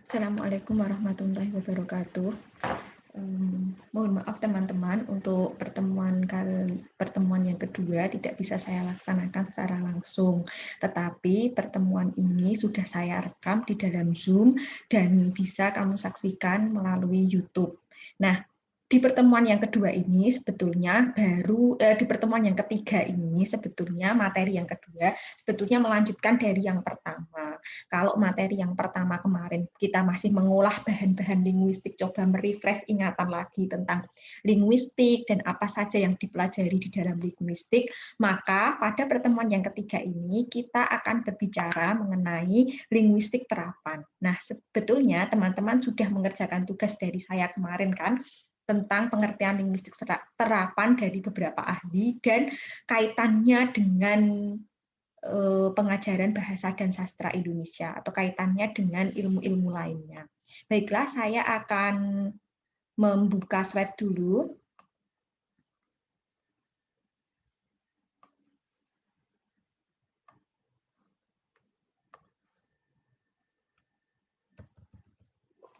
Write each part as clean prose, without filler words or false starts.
Assalamualaikum warahmatullahi wabarakatuh. Mohon maaf teman-teman untuk pertemuan yang kedua tidak bisa saya laksanakan secara langsung. Tetapi pertemuan ini sudah saya rekam di dalam Zoom dan bisa kamu saksikan melalui YouTube. Nah, di pertemuan yang kedua ini sebetulnya di pertemuan yang ketiga ini sebetulnya materi yang kedua sebetulnya melanjutkan dari yang pertama. Kalau materi yang pertama kemarin kita masih mengolah bahan-bahan linguistik, coba merefresh ingatan lagi tentang linguistik dan apa saja yang dipelajari di dalam linguistik, maka pada pertemuan yang ketiga ini kita akan berbicara mengenai linguistik terapan. Nah, sebetulnya teman-teman sudah mengerjakan tugas dari saya kemarin kan, tentang pengertian linguistik terapan dari beberapa ahli dan kaitannya dengan pengajaran bahasa dan sastra Indonesia atau kaitannya dengan ilmu-ilmu lainnya. Baiklah, saya akan membuka slide dulu.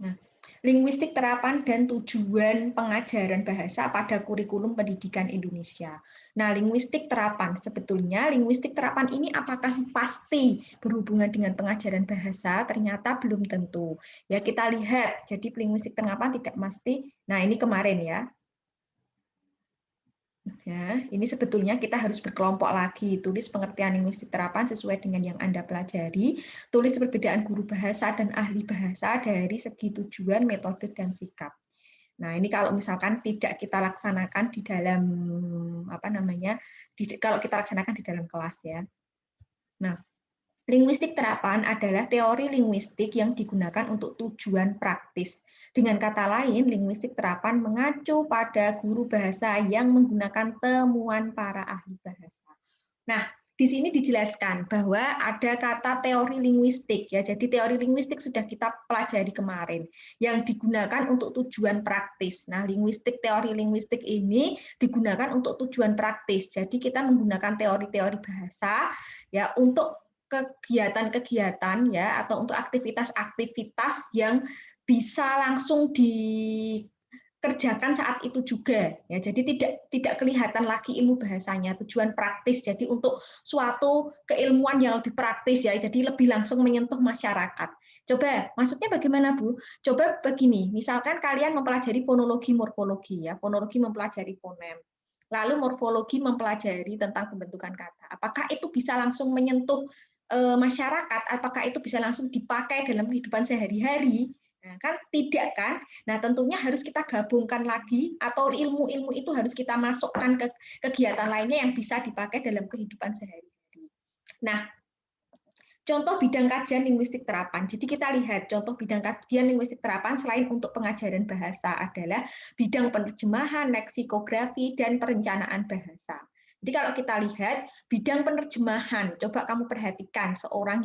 Nah, linguistik terapan dan tujuan pengajaran bahasa pada kurikulum pendidikan Indonesia. Nah, linguistik terapan, sebetulnya linguistik terapan ini apakah pasti berhubungan dengan pengajaran bahasa? Ternyata belum tentu. Ya, kita lihat, jadi linguistik terapan tidak pasti. Nah, ini kemarin ya. Ya, ini sebetulnya kita harus berkelompok lagi. Tulis pengertian linguistik terapan sesuai dengan yang Anda pelajari. Tulis perbedaan guru bahasa dan ahli bahasa dari segi tujuan, metode, dan sikap. Nah, ini kalau misalkan tidak kita laksanakan di dalam kalau kita laksanakan di dalam kelas ya. Nah, linguistik terapan adalah teori linguistik yang digunakan untuk tujuan praktis. Dengan kata lain, linguistik terapan mengacu pada guru bahasa yang menggunakan temuan para ahli bahasa. Nah, di sini dijelaskan bahwa ada kata teori linguistik ya. Jadi teori linguistik sudah kita pelajari kemarin yang digunakan untuk tujuan praktis. Nah, teori linguistik ini digunakan untuk tujuan praktis. Jadi kita menggunakan teori-teori bahasa ya untuk kegiatan-kegiatan ya atau untuk aktivitas-aktivitas yang bisa langsung dikerjakan saat itu juga ya. Jadi tidak kelihatan lagi ilmu bahasanya, tujuan praktis. Jadi untuk suatu keilmuan yang lebih praktis ya. Jadi lebih langsung menyentuh masyarakat. Coba, maksudnya bagaimana, Bu? Coba begini, misalkan kalian mempelajari fonologi morfologi ya. Fonologi mempelajari fonem. Lalu morfologi mempelajari tentang pembentukan kata. Apakah itu bisa langsung menyentuh masyarakat, apakah itu bisa langsung dipakai dalam kehidupan sehari-hari? Nah, kan tidak kan? Nah, tentunya harus kita gabungkan lagi atau ilmu-ilmu itu harus kita masukkan ke kegiatan lainnya yang bisa dipakai dalam kehidupan sehari-hari. Nah, contoh bidang kajian linguistik terapan. Jadi kita lihat contoh bidang kajian linguistik terapan selain untuk pengajaran bahasa adalah bidang penerjemahan, leksikografi, dan perencanaan bahasa. Jadi kalau kita lihat bidang penerjemahan, coba kamu perhatikan seorang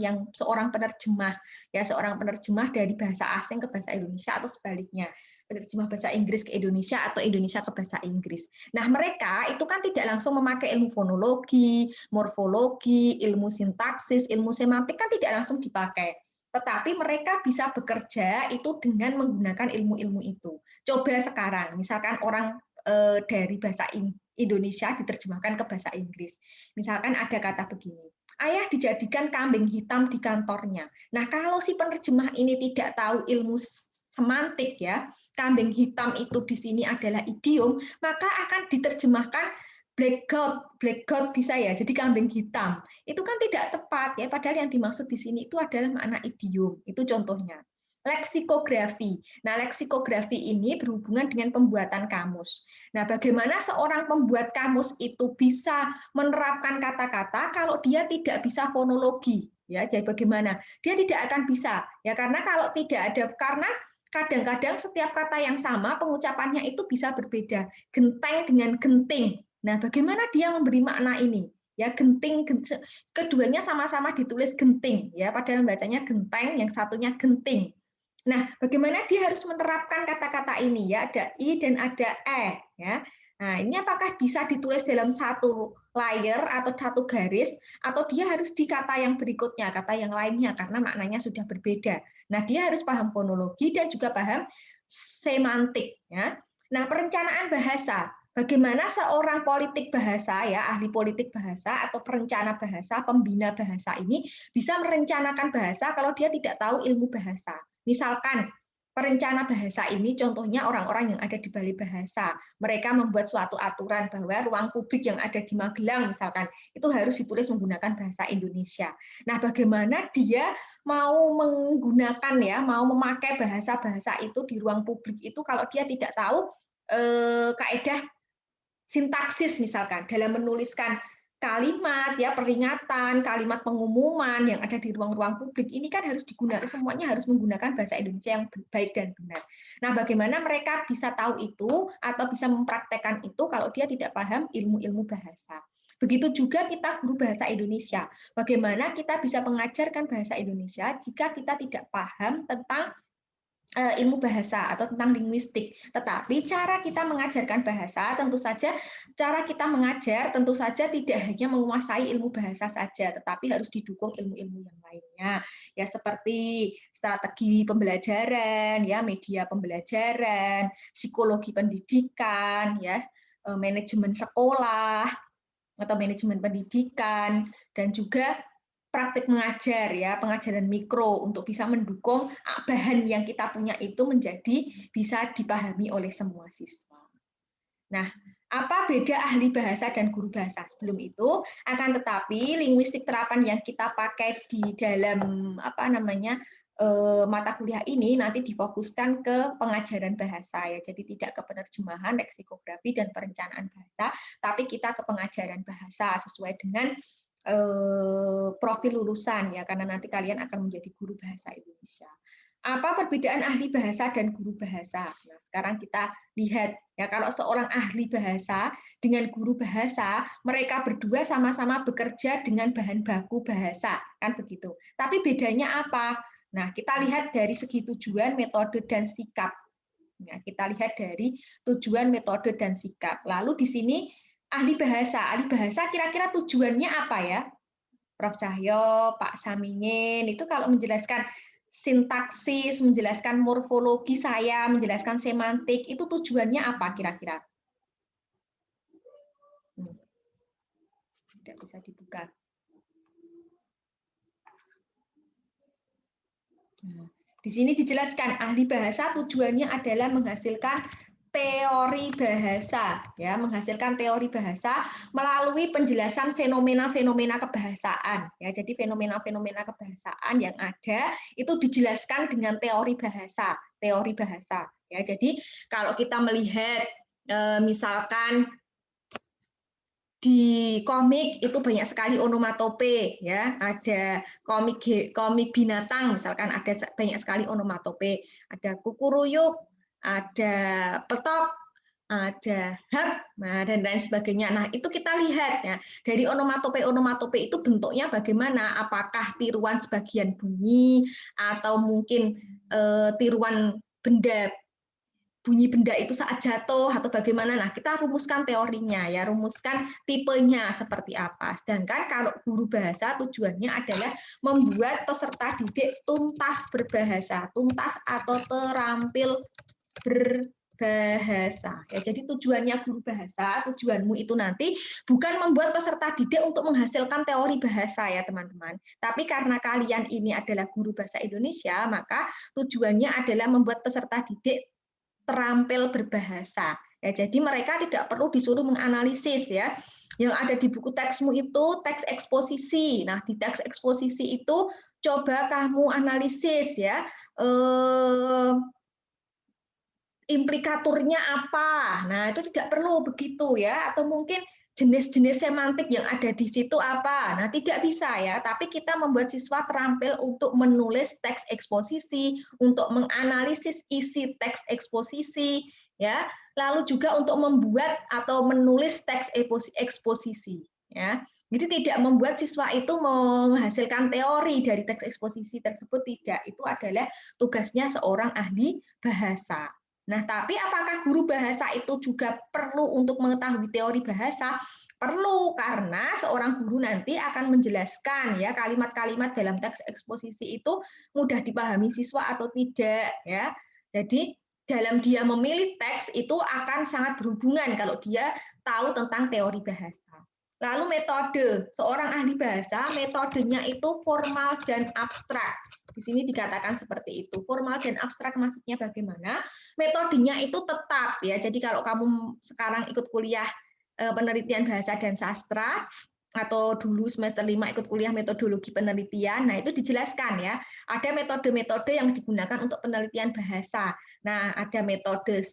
penerjemah ya seorang penerjemah dari bahasa asing ke bahasa Indonesia atau sebaliknya, penerjemah bahasa Inggris ke Indonesia atau Indonesia ke bahasa Inggris. Nah, mereka itu kan tidak langsung memakai ilmu fonologi, morfologi, ilmu sintaksis, ilmu semantik kan tidak langsung dipakai. Tetapi mereka bisa bekerja itu dengan menggunakan ilmu-ilmu itu. Coba sekarang, misalkan orang dari bahasa Indonesia diterjemahkan ke bahasa Inggris. Misalkan ada kata begini, ayah dijadikan kambing hitam di kantornya. Nah, kalau si penerjemah ini tidak tahu ilmu semantik ya, kambing hitam itu di sini adalah idiom, maka akan diterjemahkan black goat bisa ya, jadi kambing hitam. Itu kan tidak tepat ya, padahal yang dimaksud di sini itu adalah makna idiom. Itu contohnya. Leksikografi. Nah, leksikografi ini berhubungan dengan pembuatan kamus. Nah, bagaimana seorang pembuat kamus itu bisa menerapkan kata-kata kalau dia tidak bisa fonologi? Ya, jadi bagaimana? Dia tidak akan bisa. Ya, karena kalau tidak ada kadang-kadang setiap kata yang sama pengucapannya itu bisa berbeda. Genteng dengan genting. Nah, bagaimana dia memberi makna ini? Ya, genting, keduanya sama-sama ditulis genting, ya, padahal bacanya genteng, yang satunya genting. Nah, bagaimana dia harus menerapkan kata-kata ini? Ya, ada i dan ada e, ya. Nah, ini apakah bisa ditulis dalam satu layer atau satu garis, atau dia harus di kata yang berikutnya, kata yang lainnya, karena maknanya sudah berbeda. Nah, dia harus paham fonologi dan juga paham semantik. Ya. Nah, perencanaan bahasa. Bagaimana seorang politik bahasa, ya ahli politik bahasa atau perencana bahasa, pembina bahasa ini bisa merencanakan bahasa kalau dia tidak tahu ilmu bahasa. Misalkan, perencana bahasa ini contohnya orang-orang yang ada di balai bahasa. Mereka membuat suatu aturan bahwa ruang publik yang ada di Magelang misalkan itu harus ditulis menggunakan bahasa Indonesia. Nah, bagaimana dia mau menggunakan ya, mau memakai bahasa-bahasa itu di ruang publik itu kalau dia tidak tahu kaidah sintaksis misalkan dalam menuliskan kalimat ya peringatan, kalimat pengumuman yang ada di ruang-ruang publik ini kan harus digunakan semuanya harus menggunakan bahasa Indonesia yang baik dan benar. Nah, bagaimana mereka bisa tahu itu atau bisa mempraktekkan itu kalau dia tidak paham ilmu-ilmu bahasa. Begitu juga kita guru bahasa Indonesia. Bagaimana kita bisa mengajarkan bahasa Indonesia jika kita tidak paham tentang ilmu bahasa atau tentang linguistik. Tetapi cara kita mengajarkan bahasa tentu saja cara kita mengajar tentu saja tidak hanya menguasai ilmu bahasa saja, tetapi harus didukung ilmu-ilmu yang lainnya. Ya seperti strategi pembelajaran, ya media pembelajaran, psikologi pendidikan, ya manajemen sekolah atau manajemen pendidikan dan juga praktik mengajar ya, pengajaran mikro untuk bisa mendukung bahan yang kita punya itu menjadi bisa dipahami oleh semua siswa. Nah, apa beda ahli bahasa dan guru bahasa? Sebelum itu, akan tetapi linguistik terapan yang kita pakai di dalam mata kuliah ini nanti difokuskan ke pengajaran bahasa ya. Jadi tidak ke penerjemahan, leksikografi dan perencanaan bahasa, tapi kita ke pengajaran bahasa sesuai dengan profil lulusan ya, karena nanti kalian akan menjadi guru bahasa Indonesia. Apa perbedaan ahli bahasa dan guru bahasa? Nah, sekarang kita lihat ya, kalau seorang ahli bahasa dengan guru bahasa, mereka berdua sama-sama bekerja dengan bahan baku bahasa, kan begitu. Tapi bedanya apa? Nah, kita lihat dari segi tujuan, metode dan sikap. Nah, kita lihat dari tujuan, metode dan sikap. Lalu di sini ahli bahasa kira-kira tujuannya apa ya? Prof. Cahyo, Pak Samingin, itu kalau menjelaskan sintaksis, menjelaskan morfologi saya, menjelaskan semantik, itu tujuannya apa kira-kira? Tidak bisa dibuka. Nah, di sini dijelaskan ahli bahasa tujuannya adalah menghasilkan teori bahasa, ya, menghasilkan teori bahasa melalui penjelasan fenomena-fenomena kebahasaan, ya. Jadi fenomena-fenomena kebahasaan yang ada itu dijelaskan dengan teori bahasa, ya. Jadi kalau kita melihat misalkan di komik itu banyak sekali onomatope ya, ada komik binatang misalkan ada banyak sekali onomatope, ada kukuruyuk, ada petok, ada hak, nah, dan lain sebagainya. Nah, itu kita lihat ya, dari onomatope itu bentuknya bagaimana, apakah tiruan sebagian bunyi atau mungkin tiruan bunyi benda itu saat jatuh atau bagaimana. Nah, kita rumuskan teorinya ya, rumuskan tipenya seperti apa. Sedangkan kalau guru bahasa tujuannya adalah membuat peserta didik tuntas berbahasa, tuntas atau terampil berbahasa. Ya, jadi tujuannya guru bahasa, tujuanmu itu nanti bukan membuat peserta didik untuk menghasilkan teori bahasa ya teman-teman. Tapi karena kalian ini adalah guru bahasa Indonesia, maka tujuannya adalah membuat peserta didik terampil berbahasa. Ya, jadi mereka tidak perlu disuruh menganalisis ya. Yang ada di buku teksmu itu teks eksposisi. Nah, di teks eksposisi itu coba kamu analisis ya. Implikaturnya apa. Nah, itu tidak perlu begitu ya, atau mungkin jenis-jenis semantik yang ada di situ apa. Nah, tidak bisa ya, tapi kita membuat siswa terampil untuk menulis teks eksposisi, untuk menganalisis isi teks eksposisi, ya. Lalu juga untuk membuat atau menulis teks eksposisi, ya. Jadi tidak membuat siswa itu menghasilkan teori dari teks eksposisi tersebut, tidak. Itu adalah tugasnya seorang ahli bahasa. Nah, tapi apakah guru bahasa itu juga perlu untuk mengetahui teori bahasa? Perlu, karena seorang guru nanti akan menjelaskan ya kalimat-kalimat dalam teks eksposisi itu mudah dipahami siswa atau tidak ya. Jadi dalam dia memilih teks itu akan sangat berhubungan kalau dia tahu tentang teori bahasa. Lalu metode, seorang ahli bahasa metodenya itu formal dan abstrak. Di sini dikatakan seperti itu. Formal dan abstrak maksudnya bagaimana? Metodenya itu tetap ya. Jadi kalau kamu sekarang ikut kuliah penelitian bahasa dan sastra atau dulu semester 5 ikut kuliah metodologi penelitian, nah itu dijelaskan ya. Ada metode-metode yang digunakan untuk penelitian bahasa. Nah, ada metode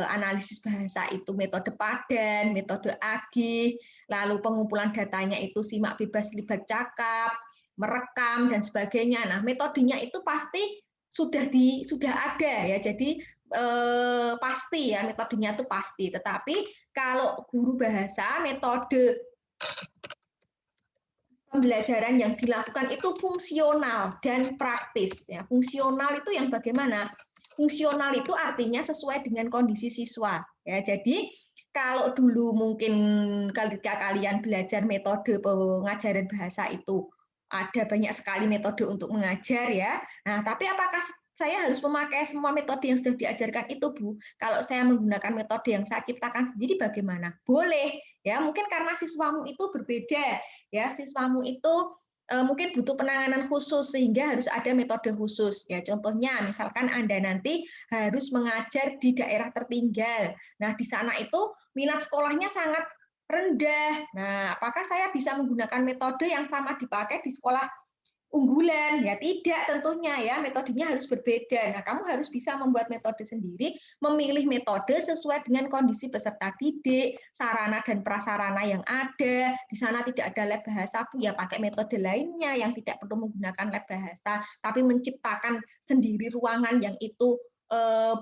analisis bahasa itu metode padan, metode agih, lalu pengumpulan datanya itu simak bebas libat cakap, merekam dan sebagainya. Nah, metodenya itu pasti sudah ada ya. Jadi pasti ya metodenya itu pasti. Tetapi kalau guru bahasa metode pembelajaran yang dilakukan itu fungsional dan praktis ya. Fungsional itu yang bagaimana? Fungsional itu artinya sesuai dengan kondisi siswa ya. Jadi kalau dulu mungkin ketika kalian belajar metode pengajaran bahasa itu ada banyak sekali metode untuk mengajar ya. Nah, tapi apakah saya harus memakai semua metode yang sudah diajarkan itu, Bu? Kalau saya menggunakan metode yang saya ciptakan sendiri bagaimana? Boleh ya, mungkin karena siswamu itu berbeda ya, siswamu itu mungkin butuh penanganan khusus sehingga harus ada metode khusus ya. Contohnya misalkan Anda nanti harus mengajar di daerah tertinggal. Nah, di sana itu minat sekolahnya sangat rendah. Nah, apakah saya bisa menggunakan metode yang sama dipakai di sekolah unggulan? Ya tidak, tentunya ya metodenya harus berbeda. Nah, kamu harus bisa membuat metode sendiri, memilih metode sesuai dengan kondisi peserta didik, sarana dan prasarana yang ada. Di sana tidak ada lab bahasa, ya pakai metode lainnya yang tidak perlu menggunakan lab bahasa, tapi menciptakan sendiri ruangan yang itu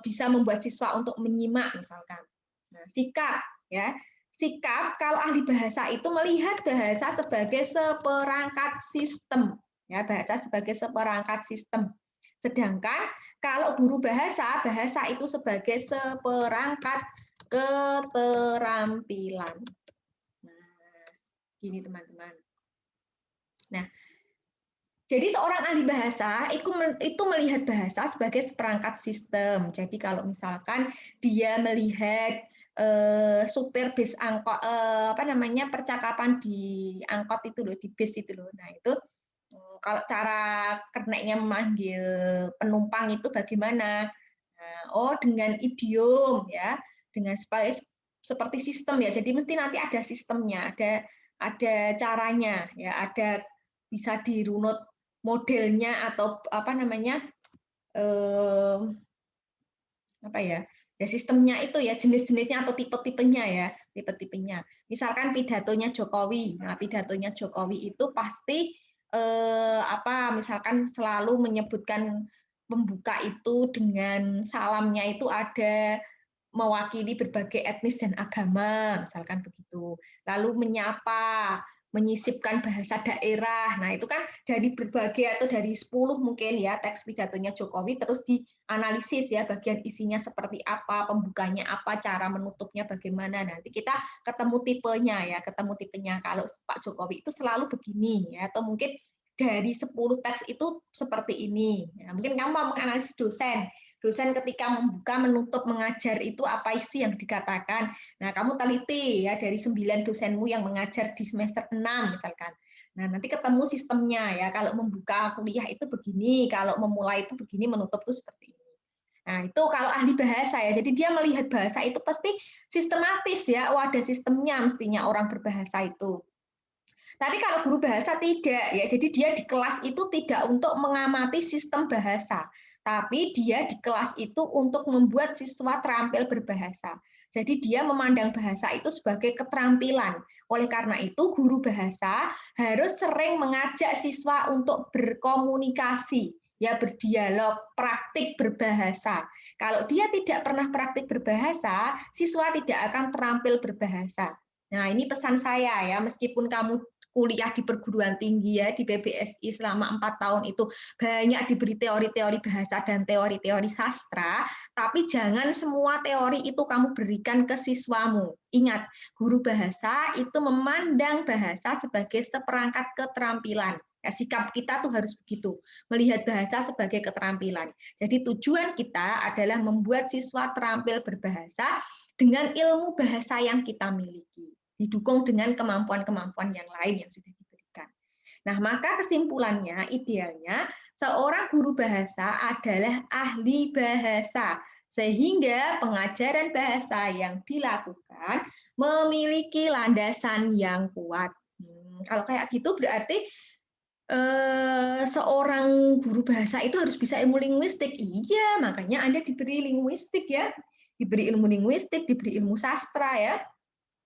bisa membuat siswa untuk menyimak misalkan. Nah, sikap ya. Sikap kalau ahli bahasa itu melihat bahasa sebagai seperangkat sistem. Ya, bahasa sebagai seperangkat sistem. Sedangkan kalau guru bahasa, bahasa itu sebagai seperangkat keterampilan. Nah, gini teman-teman. Nah, jadi seorang ahli bahasa itu melihat bahasa sebagai seperangkat sistem. Jadi kalau misalkan dia melihat supir bis angkot percakapan di angkot itu loh, di bis itu loh. Nah, itu kalau cara keneknya memanggil penumpang itu bagaimana? Nah, dengan idiom ya, dengan seperti sistem ya. Jadi mesti nanti ada sistemnya, ada caranya ya, ada bisa dirunut modelnya atau ya sistemnya itu ya, jenis-jenisnya atau tipe-tipenya ya, tipe-tipenya. Misalkan pidatonya Jokowi. Nah, pidatonya Jokowi itu pasti misalkan selalu menyebutkan pembuka itu dengan salamnya itu ada mewakili berbagai etnis dan agama, misalkan begitu. Lalu menyapa, menyisipkan bahasa daerah. Nah, itu kan dari berbagai atau dari 10 mungkin ya teks pidatonya Jokowi terus dianalisis ya bagian isinya seperti apa, pembukanya apa, cara menutupnya bagaimana. Nanti kita ketemu tipenya. Kalau Pak Jokowi itu selalu begini ya, atau mungkin dari 10 teks itu seperti ini. Ya, mungkin kamu mau menganalisis dosen ketika membuka, menutup, mengajar itu apa isi yang dikatakan. Nah, kamu teliti ya dari 9 dosenmu yang mengajar di semester 6 misalkan. Nah, nanti ketemu sistemnya ya. Kalau membuka kuliah itu begini, kalau memulai itu begini, menutup itu seperti ini. Nah, itu kalau ahli bahasa ya. Jadi dia melihat bahasa itu pasti sistematis ya. Oh, ada sistemnya mestinya orang berbahasa itu. Tapi kalau guru bahasa tidak ya. Jadi dia di kelas itu tidak untuk mengamati sistem bahasa, tapi dia di kelas itu untuk membuat siswa terampil berbahasa. Jadi dia memandang bahasa itu sebagai keterampilan. Oleh karena itu, guru bahasa harus sering mengajak siswa untuk berkomunikasi, ya berdialog, praktik berbahasa. Kalau dia tidak pernah praktik berbahasa, siswa tidak akan terampil berbahasa. Nah, ini pesan saya ya, meskipun kamu kuliah di perguruan tinggi ya, di PBSI selama 4 tahun itu banyak diberi teori-teori bahasa dan teori-teori sastra, tapi jangan semua teori itu kamu berikan ke siswamu. Ingat, guru bahasa itu memandang bahasa sebagai seperangkat keterampilan. Ya, sikap kita tuh harus begitu, melihat bahasa sebagai keterampilan. Jadi tujuan kita adalah membuat siswa terampil berbahasa dengan ilmu bahasa yang kita miliki, didukung dengan kemampuan-kemampuan yang lain yang sudah diberikan. Nah, maka kesimpulannya, idealnya seorang guru bahasa adalah ahli bahasa, sehingga pengajaran bahasa yang dilakukan memiliki landasan yang kuat. Kalau kayak gitu berarti seorang guru bahasa itu harus bisa ilmu linguistik. Iya, makanya Anda diberi linguistik ya, diberi ilmu linguistik, diberi ilmu sastra ya.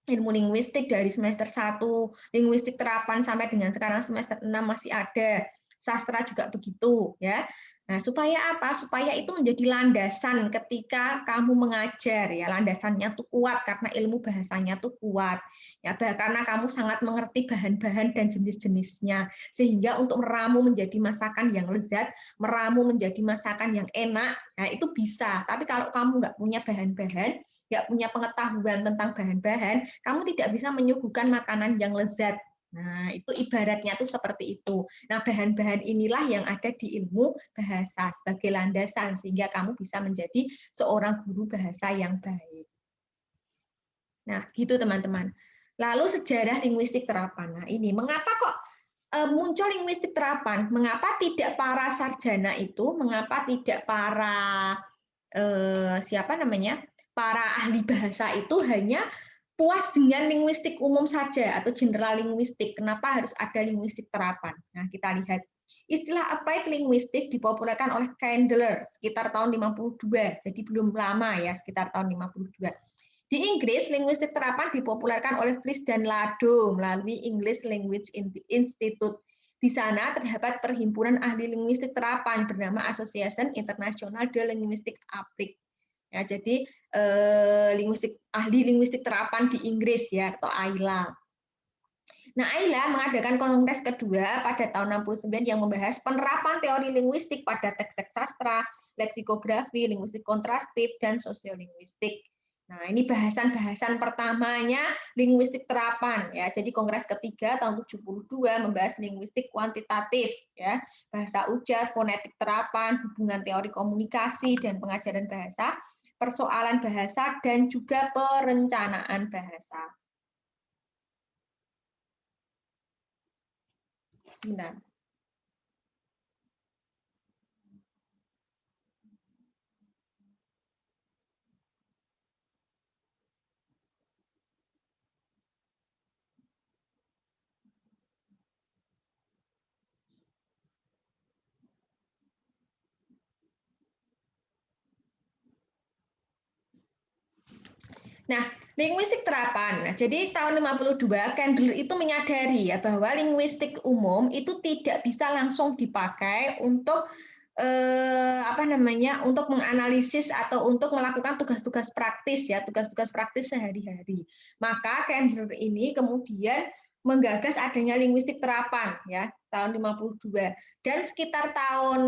Ilmu linguistik dari semester 1, linguistik terapan sampai dengan sekarang semester 6 masih ada. Sastra juga begitu ya. Nah, supaya apa? Supaya itu menjadi landasan ketika kamu mengajar ya. Landasannya tuh kuat karena ilmu bahasanya tuh kuat. Ya, karena kamu sangat mengerti bahan-bahan dan jenis-jenisnya sehingga untuk meramu menjadi masakan yang lezat, meramu menjadi masakan yang enak, nah itu bisa. Tapi kalau kamu nggak punya bahan-bahan, nggak punya pengetahuan tentang bahan-bahan, kamu tidak bisa menyuguhkan makanan yang lezat. Nah, itu ibaratnya tuh seperti itu. Nah, bahan-bahan inilah yang ada di ilmu bahasa sebagai landasan, sehingga kamu bisa menjadi seorang guru bahasa yang baik. Nah, gitu teman-teman. Lalu sejarah linguistik terapan. Nah, ini mengapa kok muncul linguistik terapan? Mengapa tidak para sarjana itu, mengapa tidak para siapa namanya, para ahli bahasa itu hanya puas dengan linguistik umum saja atau general linguistik? Kenapa harus ada linguistik terapan? Nah, kita lihat. Istilah applied linguistik dipopulerkan oleh Candler sekitar tahun 52, jadi belum lama ya, sekitar tahun 52. Di Inggris, linguistik terapan dipopulerkan oleh Frisch dan Lado melalui English Language Institute. Di sana terdapat perhimpunan ahli linguistik terapan bernama Association International de Linguistique Appliquée. Ya, jadi ahli linguistik terapan di Inggris ya, atau AILA. Nah, AILA mengadakan kongres kedua pada tahun 69 yang membahas penerapan teori linguistik pada teks-teks sastra, leksikografi, linguistik kontrastif, dan sosiolinguistik. Nah, ini bahasan-bahasan pertamanya linguistik terapan ya. Jadi kongres ketiga tahun 72 membahas linguistik kuantitatif ya, bahasa ujar, fonetik terapan, hubungan teori komunikasi dan pengajaran bahasa, persoalan bahasa dan juga perencanaan bahasa. Benar. Nah, linguistik terapan. Nah, jadi tahun 52 Candler itu menyadari ya bahwa linguistik umum itu tidak bisa langsung dipakai untuk untuk menganalisis atau untuk melakukan tugas-tugas praktis ya, tugas-tugas praktis sehari-hari. Maka Candler ini kemudian menggagas adanya linguistik terapan ya, tahun 52. Dan sekitar tahun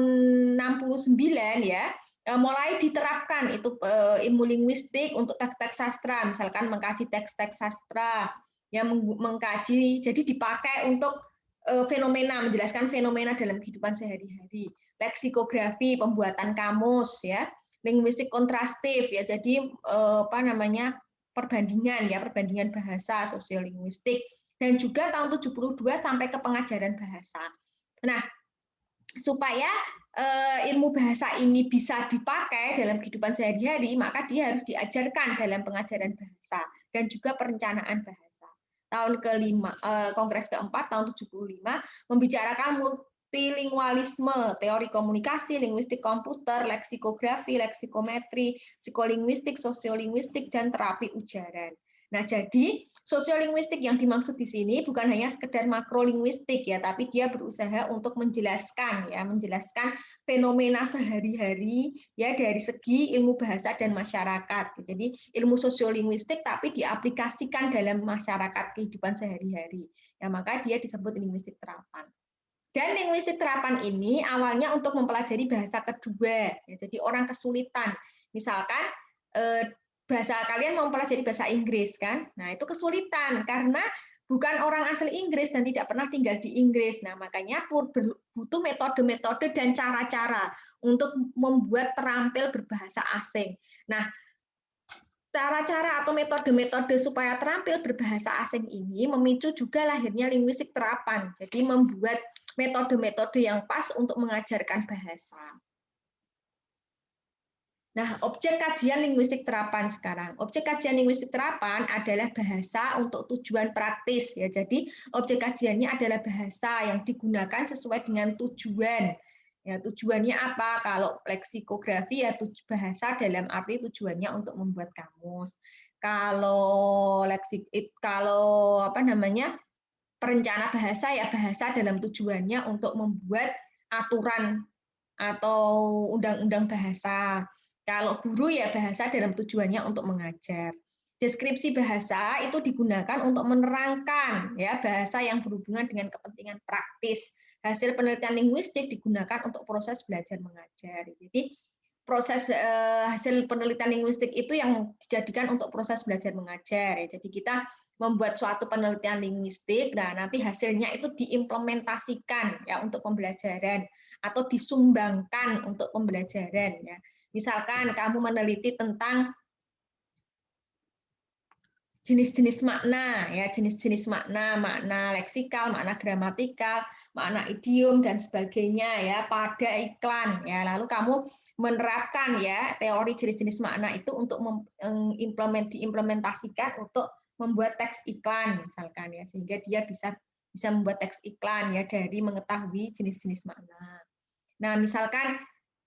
69 ya, mulai diterapkan itu ilmu linguistik untuk teks-teks sastra, misalkan mengkaji teks-teks sastra, ya mengkaji, jadi dipakai untuk fenomena, menjelaskan fenomena dalam kehidupan sehari-hari. Leksikografi, pembuatan kamus, ya, linguistik kontrastif, ya, jadi perbandingan, ya, perbandingan bahasa, sosiolinguistik, dan juga tahun 72 sampai ke pengajaran bahasa. Nah, supaya ilmu bahasa ini bisa dipakai dalam kehidupan sehari-hari, maka dia harus diajarkan dalam pengajaran bahasa dan juga perencanaan bahasa. Tahun kelima, Kongres keempat tahun 75 membicarakan multilingualisme, teori komunikasi, linguistik komputer, leksikografi, leksikometri, psikolinguistik, sosiolinguistik, dan terapi ujaran. Nah, jadi sosiolinguistik yang dimaksud di sini bukan hanya sekedar makrolinguistik ya, tapi dia berusaha untuk menjelaskan fenomena sehari-hari ya dari segi ilmu bahasa dan masyarakat. Jadi ilmu sosiolinguistik tapi diaplikasikan dalam masyarakat kehidupan sehari-hari. Ya, maka dia disebut linguistik terapan. Dan linguistik terapan ini awalnya untuk mempelajari bahasa kedua. Ya, jadi orang kesulitan. Misalkan bahasa kalian mau mempelajari bahasa Inggris kan? Nah, itu kesulitan karena bukan orang asli Inggris dan tidak pernah tinggal di Inggris. Nah, makanya butuh metode-metode dan cara-cara untuk membuat terampil berbahasa asing. Nah, cara-cara atau metode-metode supaya terampil berbahasa asing ini memicu juga lahirnya linguistik terapan. Jadi membuat metode-metode yang pas untuk mengajarkan bahasa. Nah, objek kajian linguistik terapan sekarang. Objek kajian linguistik terapan adalah bahasa untuk tujuan praktis. Ya, jadi objek kajiannya adalah bahasa yang digunakan sesuai dengan tujuan. Ya, tujuannya apa? Kalau leksikografi ya bahasa dalam arti tujuannya untuk membuat kamus. Kalau perencana bahasa ya bahasa dalam tujuannya untuk membuat aturan atau undang-undang bahasa. Kalau guru ya bahasa dalam tujuannya untuk mengajar. Deskripsi bahasa itu digunakan untuk menerangkan ya bahasa yang berhubungan dengan kepentingan praktis. Hasil penelitian linguistik digunakan untuk proses belajar mengajar. Jadi proses hasil penelitian linguistik itu yang dijadikan untuk proses belajar mengajar. Ya. Jadi kita membuat suatu penelitian linguistik, nah nanti hasilnya itu diimplementasikan ya untuk pembelajaran atau disumbangkan untuk pembelajaran. Ya. Misalkan kamu meneliti tentang jenis-jenis makna, ya jenis-jenis makna, makna leksikal, makna gramatikal, makna idiom dan sebagainya ya pada iklan. Ya, lalu kamu menerapkan ya teori jenis-jenis makna itu untuk diimplementasikan untuk membuat teks iklan misalkan ya sehingga dia bisa membuat teks iklan ya dari mengetahui jenis-jenis makna. Nah, misalkan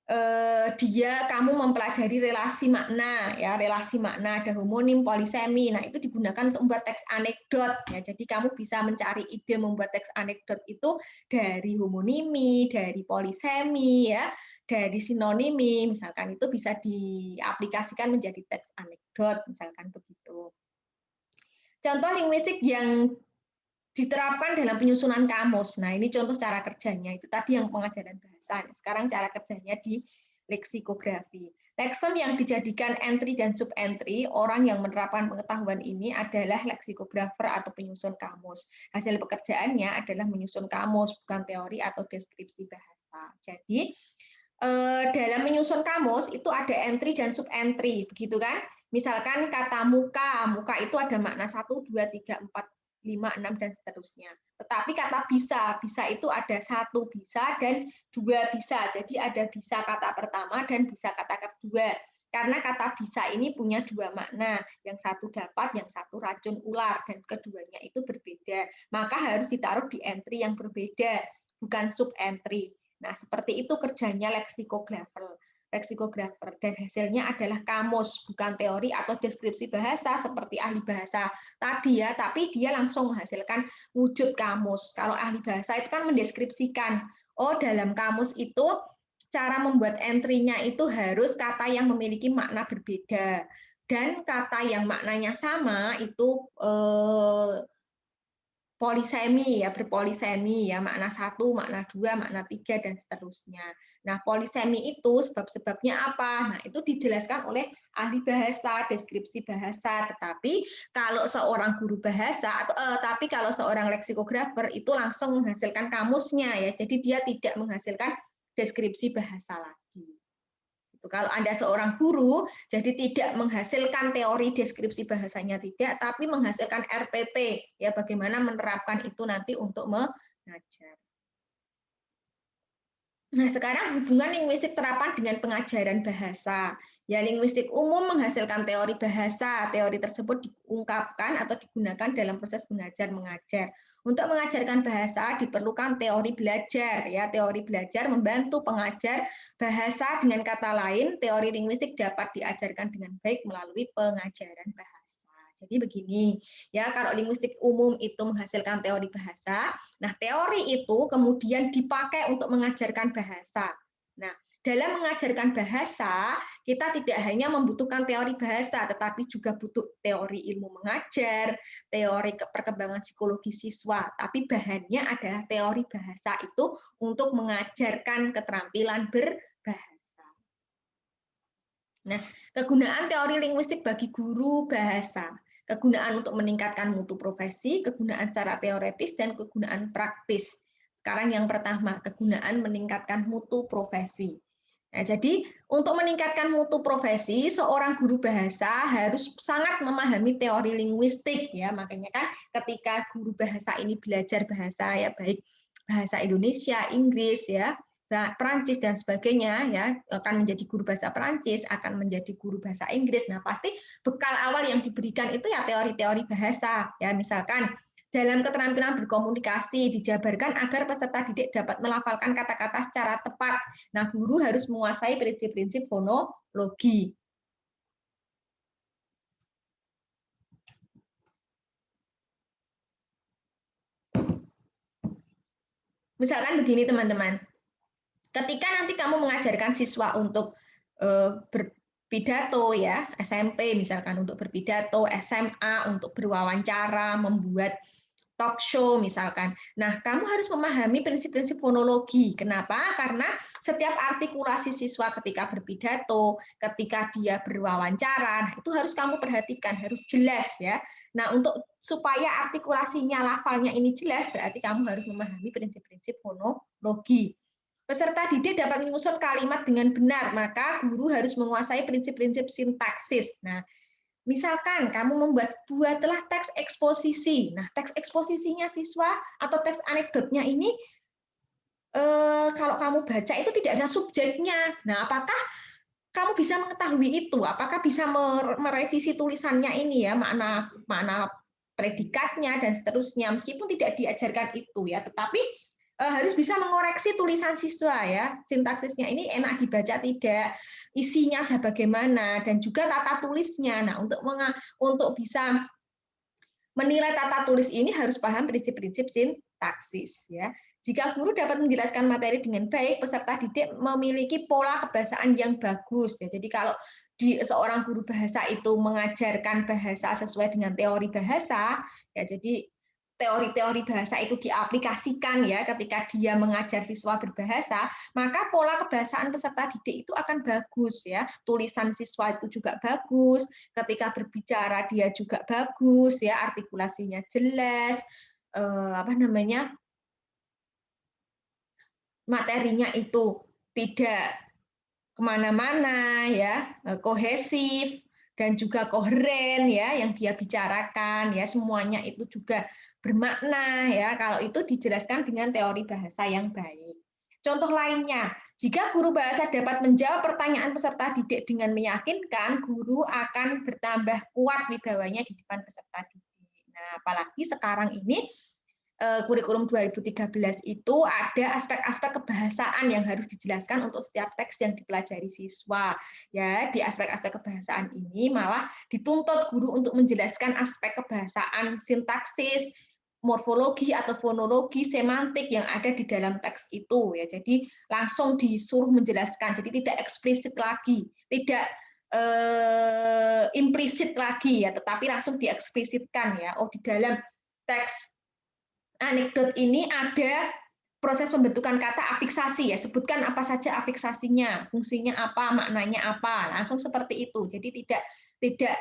kamu mempelajari relasi makna ya relasi makna ada homonim polisemi. Nah, itu digunakan untuk membuat teks anekdot ya. Jadi kamu bisa mencari ide membuat teks anekdot itu dari homonimi, dari polisemi ya, dari sinonimi misalkan itu bisa diaplikasikan menjadi teks anekdot misalkan begitu. Contoh linguistik yang diterapkan dalam penyusunan kamus. Nah, ini contoh cara kerjanya. Itu tadi yang pengajaran bahasa. Sekarang cara kerjanya di leksikografi. Leksem yang dijadikan entry dan sub-entry, orang yang menerapkan pengetahuan ini adalah leksikografer atau penyusun kamus. Hasil pekerjaannya adalah menyusun kamus, bukan teori atau deskripsi bahasa. Jadi, dalam menyusun kamus itu ada entry dan sub-entry, begitu kan? Misalkan kata muka, muka itu ada makna 1, 2, 3, 4, 5, 6, dan seterusnya. Tetapi kata bisa, bisa itu ada 1 bisa dan 2 bisa. Jadi ada bisa kata pertama dan bisa kata kedua. Karena kata bisa ini punya 2 makna. Yang satu dapat, yang satu racun ular. Dan keduanya itu berbeda. Maka harus ditaruh di entry yang berbeda, bukan sub-entry. Nah, seperti itu kerjanya leksikografer. Dan hasilnya adalah kamus, bukan teori atau deskripsi bahasa seperti ahli bahasa tadi ya, tapi dia langsung menghasilkan wujud kamus. Kalau ahli bahasa itu kan mendeskripsikan, oh dalam kamus itu cara membuat entry-nya itu harus kata yang memiliki makna berbeda dan kata yang maknanya sama itu polisemi ya, berpolisemi ya, makna 1, makna 2, makna 3 dan seterusnya. Nah, polisemi itu sebab-sebabnya apa? Nah, itu dijelaskan oleh ahli bahasa, deskripsi bahasa. Tetapi kalau seorang guru bahasa tapi kalau seorang leksikografer itu langsung menghasilkan kamusnya ya. Jadi dia tidak menghasilkan deskripsi bahasa lagi. Kalau Anda seorang guru, jadi tidak menghasilkan teori deskripsi bahasanya tidak, tapi menghasilkan RPP, ya bagaimana menerapkan itu nanti untuk mengajar. Nah, sekarang hubungan linguistik terapan dengan pengajaran bahasa. Ya, linguistik umum menghasilkan teori bahasa. Teori tersebut diungkapkan atau digunakan dalam proses belajar-mengajar. Untuk mengajarkan bahasa diperlukan teori belajar. Ya, teori belajar membantu pengajar bahasa. Dengan kata lain, teori linguistik dapat diajarkan dengan baik melalui pengajaran bahasa. Jadi begini, ya kalau linguistik umum itu menghasilkan teori bahasa, nah teori itu kemudian dipakai untuk mengajarkan bahasa. Nah, dalam mengajarkan bahasa, kita tidak hanya membutuhkan teori bahasa, tetapi juga butuh teori ilmu mengajar, teori perkembangan psikologi siswa, tapi bahannya adalah teori bahasa itu untuk mengajarkan keterampilan berbahasa. Nah, kegunaan teori linguistik bagi guru bahasa, kegunaan untuk meningkatkan mutu profesi, kegunaan secara teoretis, dan kegunaan praktis. Sekarang yang pertama, kegunaan meningkatkan mutu profesi. Nah, jadi untuk meningkatkan mutu profesi, seorang guru bahasa harus sangat memahami teori linguistik ya. Makanya kan ketika guru bahasa ini belajar bahasa ya baik bahasa Indonesia, Inggris ya, Perancis dan sebagainya ya, akan menjadi guru bahasa Perancis, akan menjadi guru bahasa Inggris. Nah, pasti bekal awal yang diberikan itu ya teori-teori bahasa ya. Misalkan dalam keterampilan berkomunikasi dijabarkan agar peserta didik dapat melafalkan kata-kata secara tepat. Nah, guru harus menguasai prinsip-prinsip fonologi. Misalkan begini teman-teman, ketika nanti kamu mengajarkan siswa untuk berpidato ya, SMP misalkan untuk berpidato, SMA untuk berwawancara, membuat talk show misalkan. Nah, kamu harus memahami prinsip-prinsip fonologi. Kenapa? Karena setiap artikulasi siswa ketika berpidato, ketika dia berwawancara, nah, itu harus kamu perhatikan, harus jelas ya. Nah, untuk supaya artikulasinya, lafalnya ini jelas, berarti kamu harus memahami prinsip-prinsip fonologi. Peserta didik dapat menyusun kalimat dengan benar, maka guru harus menguasai prinsip-prinsip sintaksis. Nah, misalkan kamu buatlah teks eksposisi. Nah, teks eksposisinya siswa atau teks anekdotnya ini kalau kamu baca itu tidak ada subjeknya. Nah, apakah kamu bisa mengetahui itu? Apakah bisa merevisi tulisannya ini ya, makna predikatnya dan seterusnya meskipun tidak diajarkan itu ya, tetapi harus bisa mengoreksi tulisan siswa ya. Sintaksisnya ini enak dibaca tidak, isinya sebagaimana dan juga tata tulisnya. Nah, untuk bisa menilai tata tulis ini harus paham prinsip-prinsip sintaksis ya. Jika guru dapat menjelaskan materi dengan baik, peserta didik memiliki pola kebahasaan yang bagus ya. Jadi kalau seorang guru bahasa itu mengajarkan bahasa sesuai dengan teori bahasa ya, jadi teori-teori bahasa itu diaplikasikan ya ketika dia mengajar siswa berbahasa, maka pola kebahasaan peserta didik itu akan bagus ya. Tulisan siswa itu juga bagus, ketika berbicara dia juga bagus ya, artikulasinya jelas, materinya itu tidak kemana-mana ya, kohesif dan juga koheren ya yang dia bicarakan ya, semuanya itu juga bermakna ya kalau itu dijelaskan dengan teori bahasa yang baik. Contoh lainnya, jika guru bahasa dapat menjawab pertanyaan peserta didik dengan meyakinkan, guru akan bertambah kuat wibawanya di depan peserta didik. Nah, apalagi sekarang ini kurikulum 2013 itu ada aspek-aspek kebahasaan yang harus dijelaskan untuk setiap teks yang dipelajari siswa. Ya, di aspek-aspek kebahasaan ini malah dituntut guru untuk menjelaskan aspek kebahasaan sintaksis, morfologi atau fonologi, semantik yang ada di dalam teks itu ya. Jadi langsung disuruh menjelaskan. Jadi tidak eksplisit lagi, tidak implisit lagi ya, tetapi langsung dieksplisitkan ya. Oh, di dalam teks anekdot ini ada proses pembentukan kata afiksasi ya, sebutkan apa saja afiksasinya, fungsinya apa, maknanya apa, langsung seperti itu. Jadi tidak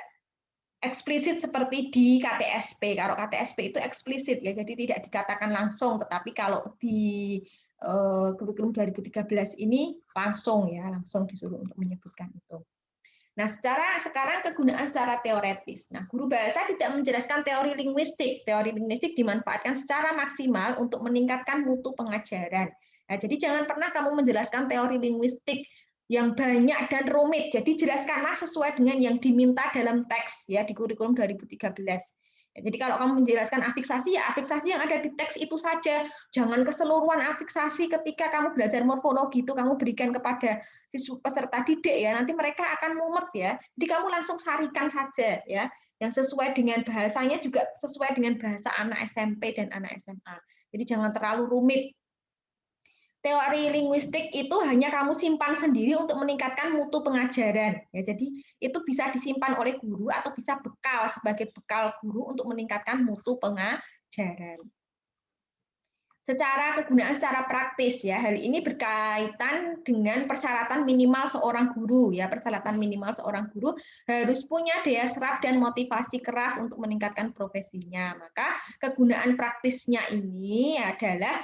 eksplisit seperti di KTSP. Kalau KTSP itu eksplisit ya, jadi tidak dikatakan langsung, tetapi kalau di kurikulum 2013 ini langsung ya, langsung disuruh untuk menyebutkan itu. Nah, sekarang kegunaan secara teoretis. Nah, guru bahasa tidak menjelaskan teori linguistik. Teori linguistik dimanfaatkan secara maksimal untuk meningkatkan mutu pengajaran. Nah, jadi jangan pernah kamu menjelaskan teori linguistik yang banyak dan rumit. Jadi jelaskanlah sesuai dengan yang diminta dalam teks ya di kurikulum 2013. Ya, jadi kalau kamu menjelaskan afiksasi, ya afiksasi yang ada di teks itu saja. Jangan keseluruhan afiksasi ketika kamu belajar morfologi itu kamu berikan kepada siswa peserta didik ya, nanti mereka akan mumet ya. Jadi kamu langsung sarikan saja ya, yang sesuai dengan bahasanya juga sesuai dengan bahasa anak SMP dan anak SMA. Jadi jangan terlalu rumit. teori linguistik itu hanya kamu simpan sendiri untuk meningkatkan mutu pengajaran. Ya, jadi itu bisa disimpan oleh guru atau bisa bekal sebagai bekal guru untuk meningkatkan mutu pengajaran. Kegunaan secara praktis ya, hal ini berkaitan dengan persyaratan minimal seorang guru ya. Persyaratan minimal seorang guru harus punya daya serap dan motivasi keras untuk meningkatkan profesinya. Maka kegunaan praktisnya ini adalah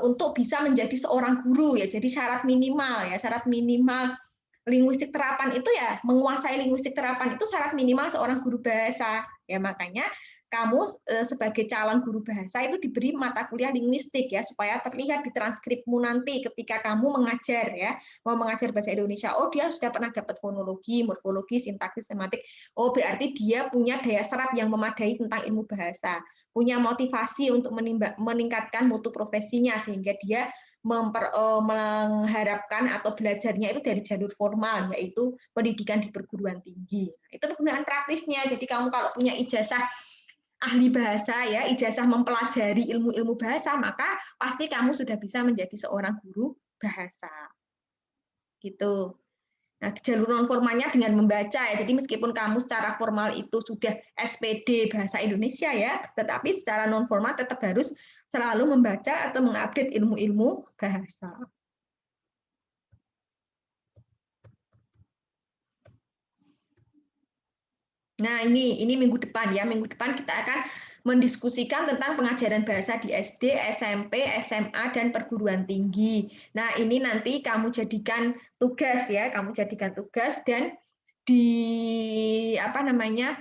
untuk bisa menjadi seorang guru ya. Jadi syarat minimal ya, syarat minimal linguistik terapan itu ya, menguasai linguistik terapan itu syarat minimal seorang guru bahasa ya. Makanya kamu sebagai calon guru bahasa itu diberi mata kuliah linguistik ya, supaya terlihat di transkripmu nanti ketika kamu mengajar ya, mau mengajar bahasa Indonesia. Oh, dia sudah pernah dapat fonologi, morfologi, sintaksis, semantik. Oh, berarti dia punya daya serap yang memadai tentang ilmu bahasa, punya motivasi untuk meningkatkan mutu profesinya, sehingga dia mengharapkan atau belajarnya itu dari jalur formal, yaitu pendidikan di perguruan tinggi. Itu penggunaan praktisnya. Jadi kamu kalau punya ijazah ahli bahasa ya, ijazah mempelajari ilmu-ilmu bahasa, maka pasti kamu sudah bisa menjadi seorang guru bahasa. Gitu. Nah, jalur non formalnya dengan membaca ya. Jadi meskipun kamu secara formal itu sudah SPD bahasa Indonesia ya, tetapi secara non formal tetap harus selalu membaca atau mengupdate ilmu-ilmu bahasa. Nah, ini minggu depan ya. Minggu depan kita akan mendiskusikan tentang pengajaran bahasa di SD, SMP, SMA, dan perguruan tinggi. Nah, ini nanti kamu jadikan tugas ya, kamu jadikan tugas dan di apa namanya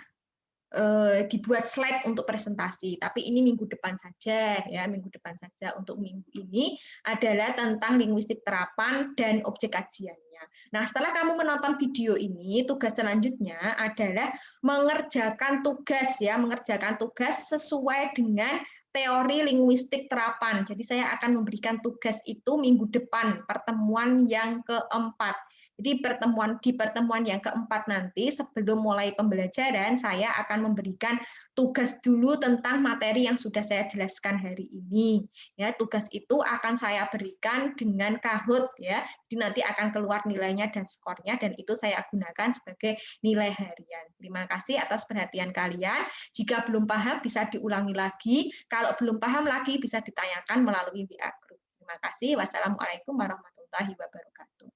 dibuat slide untuk presentasi. Tapi ini minggu depan saja ya, minggu depan saja. Untuk minggu ini adalah tentang linguistik terapan dan objek kajiannya. Nah, setelah kamu menonton video ini, tugas selanjutnya adalah mengerjakan tugas ya, mengerjakan tugas sesuai dengan teori linguistik terapan. Jadi saya akan memberikan tugas itu minggu depan, pertemuan yang keempat. Jadi di pertemuan yang keempat nanti, sebelum mulai pembelajaran, saya akan memberikan tugas dulu tentang materi yang sudah saya jelaskan hari ini. Ya, tugas itu akan saya berikan dengan Kahoot ya. Jadi nanti akan keluar nilainya dan skornya, dan itu saya gunakan sebagai nilai harian. Terima kasih atas perhatian kalian. Jika belum paham bisa diulangi lagi. Kalau belum paham lagi bisa ditanyakan melalui WA Group. Terima kasih. Wassalamualaikum warahmatullahi wabarakatuh.